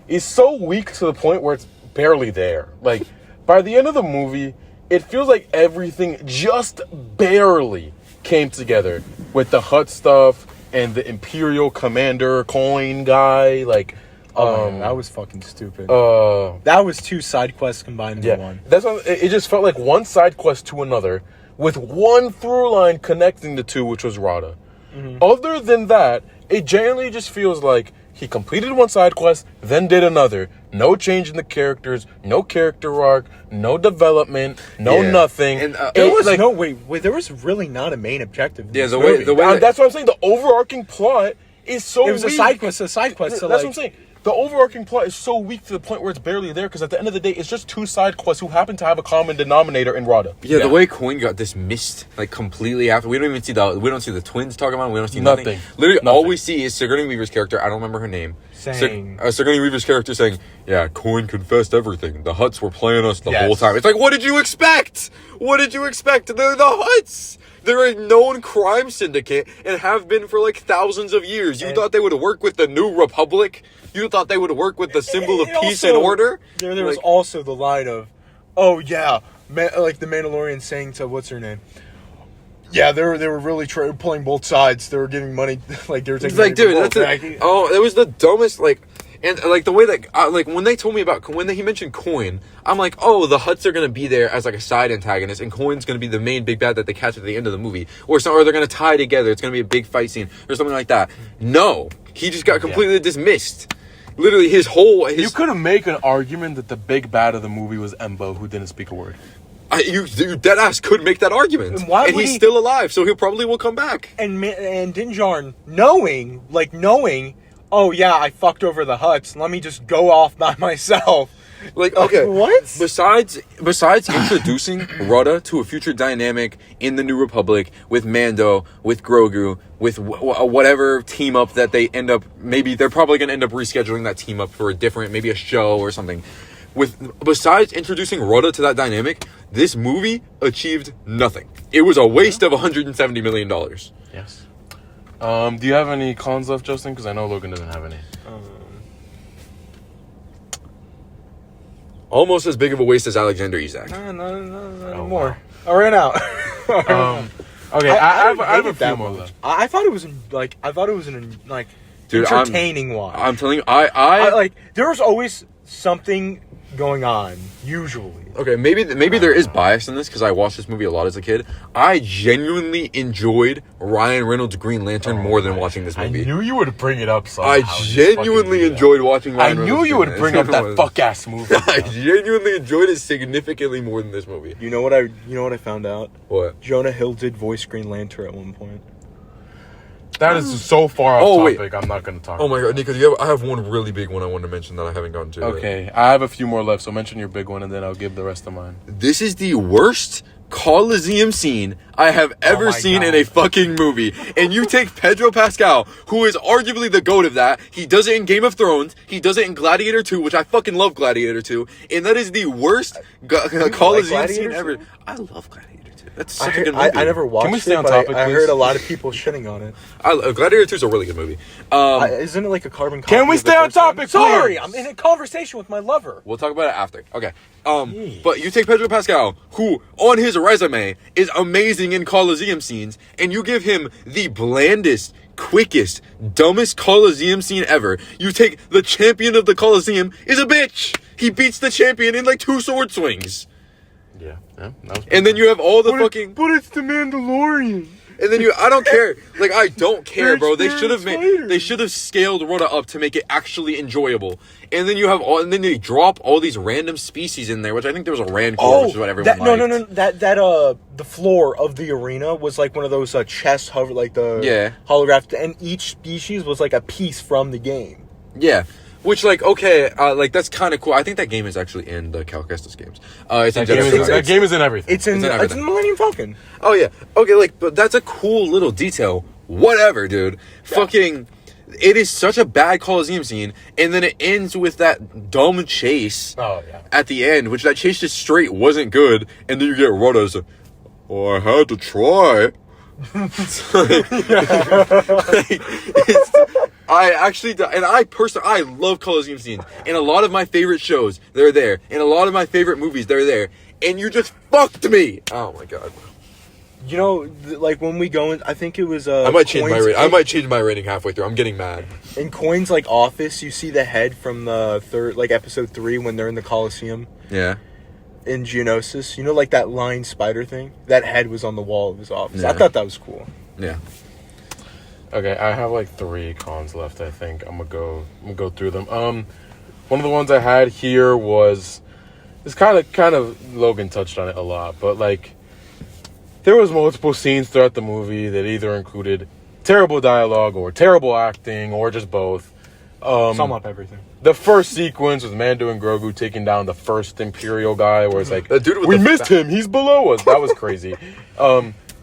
is so weak to the point where it's barely there. Like, by the end of the movie, it feels like everything just barely came together with the Hutt stuff and the Imperial Commander coin guy, like...
man, that was fucking stupid. That was 2 side quests combined into one.
That's what, it just felt like one side quest to another, with one through line connecting the two, which was Rada. Mm-hmm. Other than that, it generally just feels like he completed one side quest, then did another. No change in the characters, no character arc, no development, nothing.
And there was like, wait, there was really not a main objective.
Yeah, the way
that's what I'm saying. The overarching plot is so weak.
It was a side quest. So
that's what I'm saying. The overarching plot is so weak to the point where it's barely there, because at the end of the day, it's just 2 side quests who happen to have a common denominator in Rada.
Yeah, the way Coin got dismissed like completely after, we don't even see the twins talking about it. We don't see nothing. Literally, all we see is Sigourney Weaver's character. I don't remember her name. Sigourney Weaver's character saying, "Yeah, Coin confessed everything. The Hutts were playing us the whole time." It's like, what did you expect? They're the Hutts. They're a known crime syndicate and have been for like thousands of years. You thought they would work with the New Republic? You thought they would work with the symbol of peace and order?
There was also the line of, Oh yeah, like the Mandalorian saying to what's her name? Yeah, they were really pulling both sides. They were giving money, like they were taking.
Like, dude, that's
it
it was the dumbest. Like, and like the way that like when they told me about he mentioned Coin, I'm like, oh, the Hutts are gonna be there as like a side antagonist, and Coin's gonna be the main big bad that they catch at the end of the movie, or they're gonna tie together. It's gonna be a big fight scene or something like that. No, he just got completely dismissed. Literally, you
could make an argument that the big bad of the movie was Embo, who didn't speak a word.
You dead ass could make that argument, and he's still alive, so he probably will come back.
And Din Djarin knowing, oh yeah, I fucked over the Hutts. Let me just go off by myself.
Like, okay,
what?
Besides introducing Rudda to a future dynamic in the New Republic with Mando, with Grogu, with whatever team up that they end up, maybe they're probably going to end up rescheduling that team up for maybe a show or something. Besides introducing Rudda to that dynamic, this movie achieved nothing. It was a waste of $170 million.
Yes. Do you have any cons left, Justin? Because I know Logan doesn't have any.
Almost as big of a waste as Alexander Isak.
No more. I ran out.
Okay, I have a few more left.
I thought it was
Dude,
entertaining one.
I'm telling you,
I like there was always something going on, usually.
Okay, maybe there is bias in this because I watched this movie a lot as a kid. I genuinely enjoyed Ryan Reynolds' Green Lantern more than watching this movie.
I knew you would bring it up somehow.
I genuinely enjoyed watching Ryan Reynolds.
I knew you would bring up that fuck-ass movie.
I genuinely enjoyed it significantly more than this movie.
You know what I found out?
What?
Jonah Hill did voice Green Lantern at one point.
That is so far off topic. I'm not going to talk
about it. Oh my god, Nico, I have one really big one I want to mention that I haven't gotten to.
Okay, I have a few more left, so mention your big one and then I'll give the rest of mine.
This is the worst Coliseum scene I have ever seen in a fucking movie. And you take Pedro Pascal, who is arguably the GOAT of that. He does it in Game of Thrones. He does it in Gladiator 2, which I fucking love Gladiator 2. And that is the worst Coliseum scene ever. I love Gladiator 2. That's such a good movie.
I never watched
Can we stay
it,
on
but
topic,
I
please?
heard a lot of people shitting on it.
Gladiator 2 is a really good movie.
Isn't it like a carbon copy?
Can we stay on topic?
Sorry, I'm in a conversation with my lover.
We'll talk about it after. Okay. But you take Pedro Pascal, who on his resume is amazing in Coliseum scenes, and you give him the blandest, quickest, dumbest Coliseum scene ever. You take the champion of the Coliseum is a bitch. He beats the champion in like 2 sword swings.
Yeah.
And then you have all the fucking.
But it's the Mandalorian.
And then I don't care. Like, I don't care, bro. They should have scaled Rudda up to make it actually enjoyable. And then and then they drop all these random species in there, which I think there was a Rancor, which is what everyone liked.
No. The floor of the arena was like one of those chest hover, like the holograph, and each species was like a piece from the game.
Yeah. Which, like, okay, like, that's kind of cool. I think that game is actually in the Cal Kestis games.
That game is in everything.
It's in Millennium Falcon.
Oh, yeah. Okay, like, but that's a cool little detail. Whatever, dude. Yeah. Fucking, it is such a bad Coliseum scene, and then it ends with that dumb chase at the end, which that chase just straight wasn't good, and then you get Rudda's, I had to try. I love Coliseum scenes. In a lot of my favorite shows, they're there. In a lot of my favorite movies, they're there. And you just fucked me. Oh my god.
You know, like when we go in, I think it was
I might change my rating. I might change my rating halfway through. I'm getting mad.
In Coin's like office, you see the head from the episode 3 when they're in the Coliseum.
Yeah.
In Geonosis, you know, like that lion spider thing? That head was on the wall of his office. Yeah. I thought that was cool.
Yeah.
Okay, I have like 3 cons left, I think. I'm gonna go through them. One of the ones I had here was, it's kind of Logan touched on it a lot, but like there was multiple scenes throughout the movie that either included terrible dialogue or terrible acting or just both.
Sum up everything.
The first sequence was Mando and Grogu taking down the first Imperial guy, where it's like,
dude
we missed him, he's below us. That was crazy.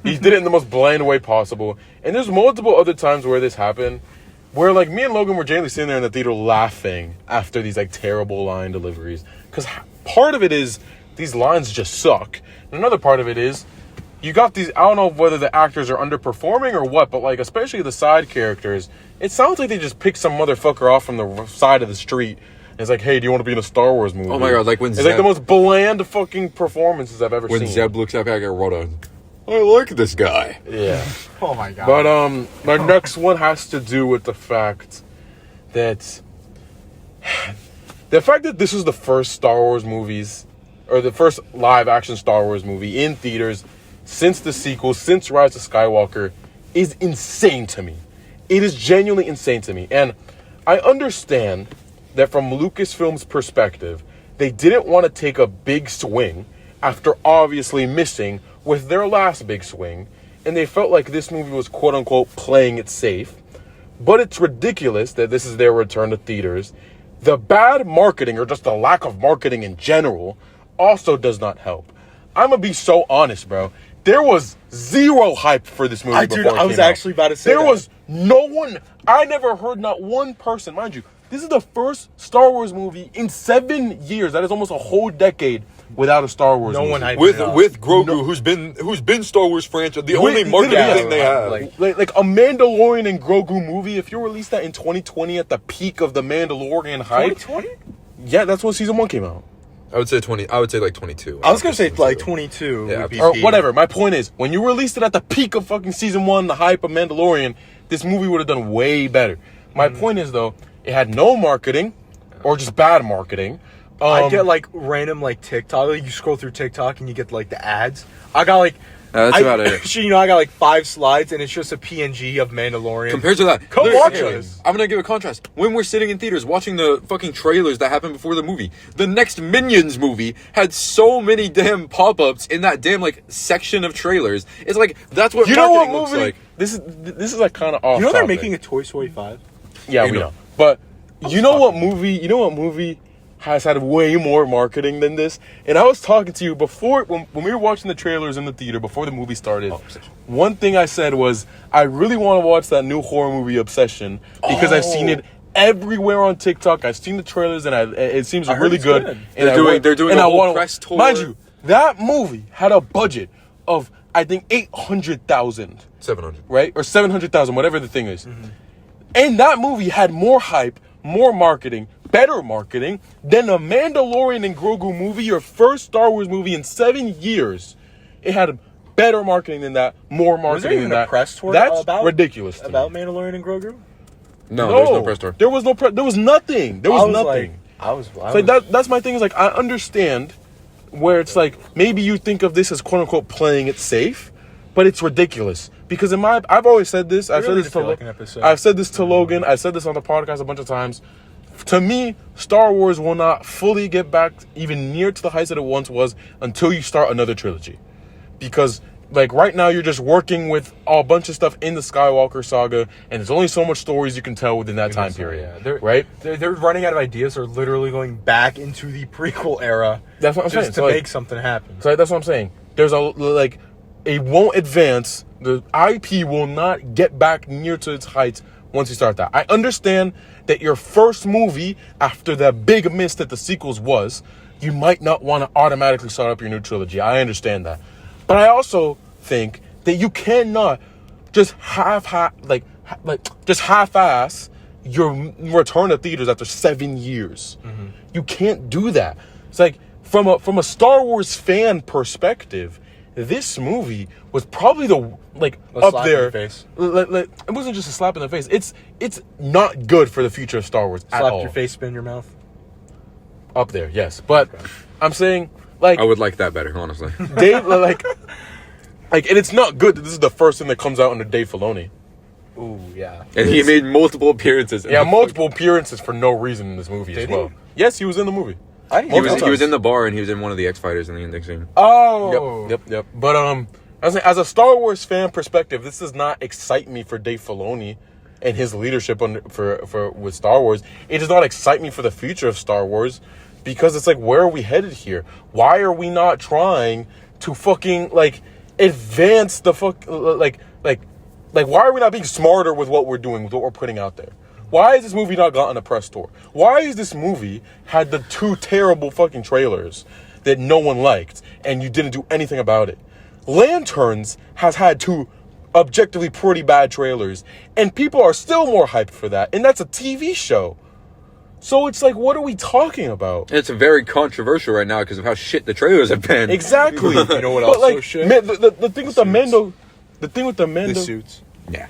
He did it in the most bland way possible. And there's multiple other times where this happened, where like me and Logan were genuinely sitting there in the theater laughing after these like terrible line deliveries. Because part of it is these lines just suck. And another part of it is you got these, I don't know whether the actors are underperforming or what, but like especially the side characters, it sounds like they just picked some motherfucker off from the side of the street It's like, hey, do you want to be in a Star Wars movie?
Oh my god, like when
it's like the most bland fucking performances I've ever seen.
When Zeb looks up at Rhoda, I like this guy.
Yeah.
Oh my god.
But my next one has to do with the fact that this is the first Star Wars movies, or the first live action Star Wars movie in theaters since the sequel, since Rise of Skywalker, is insane to me. It is genuinely insane to me. And I understand that from Lucasfilm's perspective, they didn't want to take a big swing after obviously missing with their last big swing, and they felt like this movie was quote-unquote playing it safe. But it's ridiculous that this is their return to theaters. The bad marketing, or just the lack of marketing in general, also does not help. I'm going to be so honest, bro. There was zero hype for this movie before it came out.
I was actually about to say
there was no one. I never heard not one person. Mind you, this is the first Star Wars movie in 7 years. That is almost a whole decade without a Star Wars movie.
No one hyped
with Grogu, who's been Star Wars franchise, the only marketing thing they have.
Like a Mandalorian and Grogu movie, if you released that in 2020 at the peak of the Mandalorian hype.
2020?
Yeah, that's when season 1 came out.
I would say 20. I would say like 22.
I was gonna say like 22.
Yeah,
would be
Or
peak.
whatever. My point is, when you released it at the peak of fucking season 1, the hype of Mandalorian, this movie would have done way better. My point is, though, it had no marketing, or just bad marketing.
I get like random like TikTok. Like, you scroll through TikTok and you get like the ads. I got like
that's about it.
Actually, I got like 5 slides and it's just a PNG of Mandalorian.
Compared to that,
Come watch us.
I'm gonna give a contrast. When we're sitting in theaters watching the fucking trailers that happened before the movie, the next Minions movie had so many damn pop-ups in that damn like section of trailers. It's like that's what marketing looks like.
This is like kind of off.
You know they're
topic.
making a Toy Story 5?
Yeah, we know. But you know what movie has had way more marketing than this? And I was talking to you before, when we were watching the trailers in the theater, before the movie started, one thing I said was, I really want to watch that new horror movie, Obsession, because I've seen it everywhere on TikTok. I've seen the trailers, and it seems really good. And
They're doing a whole press tour.
Mind you, that movie had a budget of, I think, 800,000.
700.
Right? Or 700,000, whatever the thing is. And that movie had more hype, more marketing, better marketing than the Mandalorian and Grogu movie, your first Star Wars movie in 7 years. It had better marketing than that, more marketing than that.
Press tour
That's ridiculous to
about
me.
Mandalorian and Grogu?
No, there's no press tour.
There was no there was nothing. There was nothing. That's my thing, is like, I understand where it's like, maybe you think of this as quote unquote playing it safe, but it's ridiculous. Because I've always said this. I've said this to Logan. I've said this on the podcast a bunch of times. To me, Star Wars will not fully get back even near to the heights that it once was until you start another trilogy. Because, like, right now you're just working with a bunch of stuff in the Skywalker saga, and there's only so much stories you can tell within that time period.
Yeah.
Right?
They're running out of ideas. They're literally going back into the prequel era.
That's what I'm saying.
Just to make something happen.
So that's what I'm saying. There's it won't advance. The IP will not get back near to its heights once you start that. I understand that your first movie, after the big miss that the sequels was, you might not want to automatically start up your new trilogy. I understand that. But I also think that you cannot just half-ass your return to theaters after 7 years. You can't do that. It's like, from a Star Wars fan perspective, this movie was probably up there.
Face.
It wasn't just a slap in the face. It's not good for the future of Star Wars at all.
Slap your face, spin your mouth.
Up there, yes. But I'm saying, like,
I would like that better, honestly.
Dave, and it's not good that this is the first thing that comes out under Dave Filoni.
Ooh, yeah.
And he made multiple appearances.
Yeah, multiple appearances for no reason in this movie as well. Yes, he was in the movie.
He was in the bar, and he was in one of the X Fighters in the ending scene.
Oh.
Yep. But I was saying, as a Star Wars fan perspective, this does not excite me for Dave Filoni and his leadership with Star Wars. It does not excite me for the future of Star Wars, because it's like, where are we headed here? Why are we not trying to fucking advance the why are we not being smarter with what we're doing, with what we're putting out there? Why has this movie not gotten a press tour? Why has this movie had the 2 terrible fucking trailers that no one liked, and you didn't do anything about it? Lanterns has had 2 objectively pretty bad trailers, and people are still more hyped for that, and that's a TV show. So it's like, what are we talking about?
It's very controversial right now because of how shit the trailers have been.
Exactly.
You know what else
like,
so shit?
the thing with the Mando, the thing with the Mando,
The suits.
Yeah.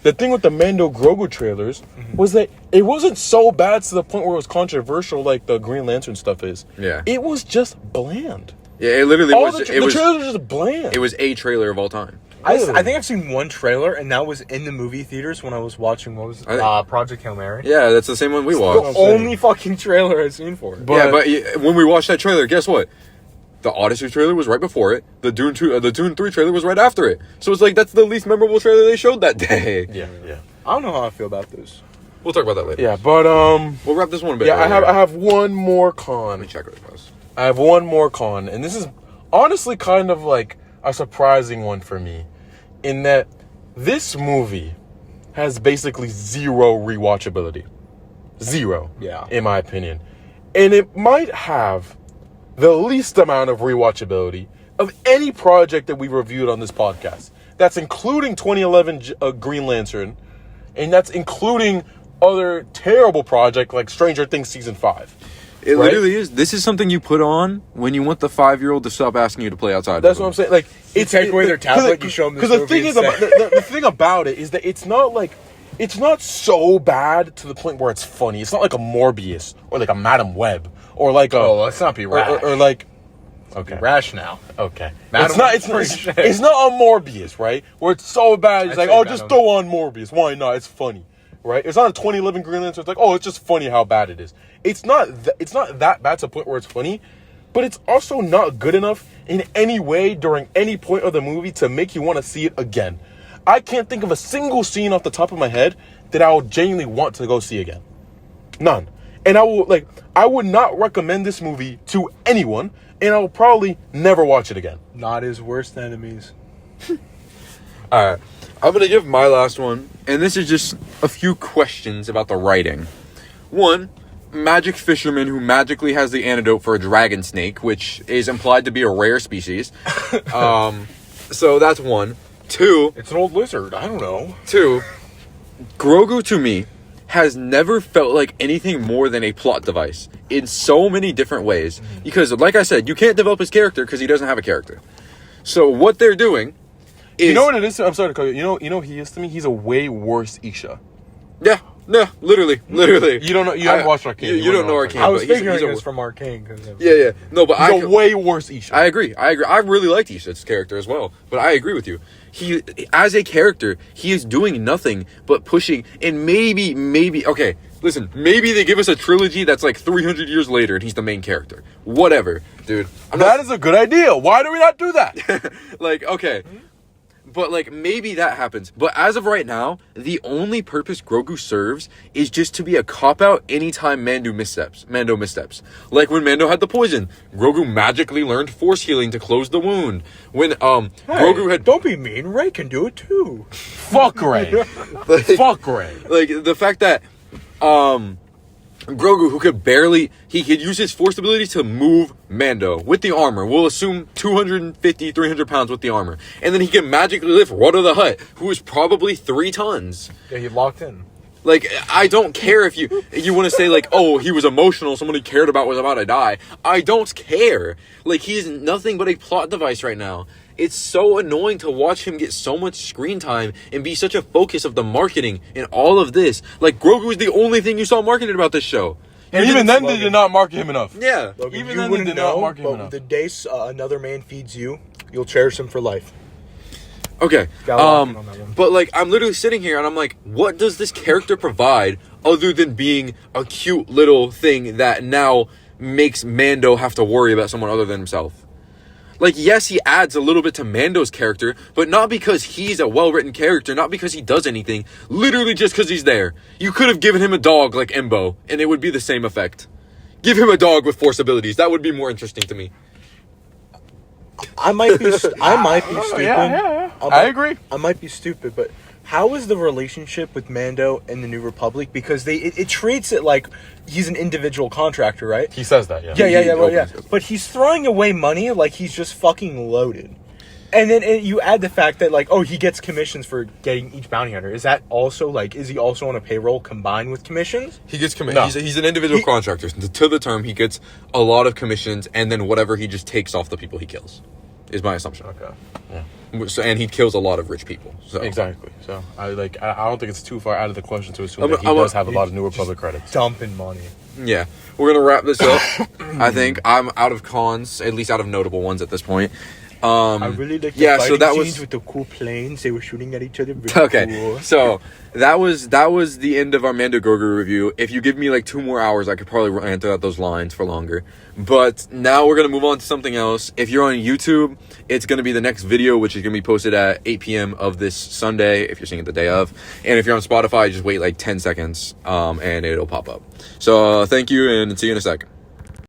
the thing with the Mando Grogu trailers was that it wasn't so bad to the point where it was controversial like the Green Lantern stuff is.
Yeah.
It was just bland.
Yeah, it literally
All
was.
the
It was.
trailers were just bland.
It was a trailer of all time.
I think I've seen one trailer, and that was in the movie theaters when I was watching, what was it? Project Hail Mary.
Yeah, that's the same one we
The
watched.
only fucking trailer I've seen for it.
But when we watched that trailer, guess what? The Odyssey trailer was right before it. The Dune 2, the Dune 3 trailer was right after it. So it's like that's the least memorable trailer they showed that day.
yeah.
I don't know how I feel about this.
We'll talk about that later.
Yeah, but
We'll wrap this one a bit.
yeah,
earlier.
I have one more
Let
con.
me check really fast.
I have one more con, and this is honestly kind of like a surprising one for me, in that this movie has basically zero rewatchability. Zero.
Yeah.
In my opinion. And it might have the least amount of rewatchability of any project that we reviewed on this podcast. That's including 2011 Green Lantern, and that's including other terrible projects like Stranger Things Season 5.
It
Right?
literally is. This is something you put on when you want the 5-year-old to stop asking you to play outside.
That's what I'm saying. Like,
It's take away their tablet, you show them this
Because the
movie
thing is,
and
about,
say-
the thing about it is that it's not so bad to the point where it's funny. It's not like a Morbius or like a Madam Web or like a.
Oh, let's not be rash.
Or like. Okay.
Be rash now.
Okay.
Madam
It's not.
Web's pretty shit.
It's not a Morbius, right? Where it's so bad. It's
I'd
like,
say
oh, just
Madam.
throw on Morbius. Why not? It's funny, right? It's not a 2011 Green Lantern. It's like, oh, it's just funny how bad it is. It's not. It's not that bad to the point where it's funny, but it's also not good enough in any way during any point of the movie to make you want to see it again. I can't think of a single scene off the top of my head that I would genuinely want to go see again. None. And I would not recommend this movie to anyone, and I will probably never watch it again.
Not his worst enemies.
Alright. I'm going to give my last one, and this is just a few questions about the writing. One, magic fisherman who magically has the antidote for a dragon snake, which is implied to be a rare species. So that's one. Two,
It's an old lizard. I don't know.
Grogu to me has never felt like anything more than a plot device in so many different ways. Because, like I said, you can't develop his character because he doesn't have a character. So what they're doing is...
You know what it is? I'm sorry to call you. You know who he is to me? He's a way worse Isha.
Yeah, literally.
You don't know. You haven't watched Arcane.
You don't know Arcane.
I was
but he's
figuring
a-
this from Arcane.
Yeah. No, but
He's a way worse Isha.
I agree. I really liked Isha's character as well. But I agree with you. He, as a character, he is doing nothing but pushing. And maybe, okay, listen, maybe they give us a trilogy that's like 300 years later and he's the main character. Whatever, dude.
That is a good idea. Why do we not do that?
Like, okay. But, like, maybe that happens. But as of right now, the only purpose Grogu serves is just to be a cop-out anytime Mando missteps. Like, when Mando had the poison, Grogu magically learned force healing to close the wound. When, Grogu had...
Don't be mean. Ray can do it too.
Fuck Ray. Fuck Ray.
Like, the fact that, Grogu, who could use his force ability to move Mando with the armor. We'll assume 250, 300 pounds with the armor. And then he can magically lift Rhoda the Hutt, who is probably 3 tons.
Yeah, he locked in.
Like, I don't care if you want to say, like, oh, he was emotional, someone he cared about was about to die. I don't care. Like, he is nothing but a plot device right now. It's so annoying to watch him get so much screen time and be such a focus of the marketing and all of this. Like, Grogu is the only thing you saw marketed about this show.
And even then, they did not market him enough.
Yeah.
Logan,
Even
you
then, they
wouldn't
did not
know,
market him
but
enough.
the day another man feeds you, you'll cherish him for life.
Okay.
Gotta lock in on that one.
But, like, I'm literally sitting here and I'm like, what does this character provide other than being a cute little thing that now makes Mando have to worry about someone other than himself? Like, yes, he adds a little bit to Mando's character, but not because he's a well-written character, not because he does anything, literally just because he's there. You could have given him a dog like Embo, and it would be the same effect. Give him a dog with force abilities. That would be more interesting to me.
I might be stupid.
Yeah. I agree.
I might be stupid, but how is the relationship with Mando and the New Republic? Because it treats it like he's an individual contractor, right?
He says that, yeah.
Yeah.
opens it.
But he's throwing away money like he's just fucking loaded. And then you add the fact that, like, oh, he gets commissions for getting each bounty hunter. Is that also, like, is he also on a payroll combined with commissions?
He gets
No.
he's an individual contractor. To the term, he gets a lot of commissions, and then whatever he just takes off the people he kills, is my assumption.
Okay. Yeah.
So, and he kills a lot of rich people. So.
Exactly. So I don't think it's too far out of the question to assume that he does have a lot of New Republic credits.
Dumping money.
Yeah, we're gonna wrap this up. I think I'm out of cons, at least out of notable ones at this point.
I really like the fighting scenes with the cool planes. They were shooting at each other. Really
okay.
Cool.
So that was the end of our Mando Grogu review. If you give me like 2 more hours, I could probably rant out those lines for longer. But now we're gonna move on to something else. If you're on YouTube, it's gonna be the next video, which is gonna be posted at 8 p.m. of this Sunday, if you're seeing it the day of. And if you're on Spotify, just wait like 10 seconds, and it'll pop up. So thank you, and see you in a second.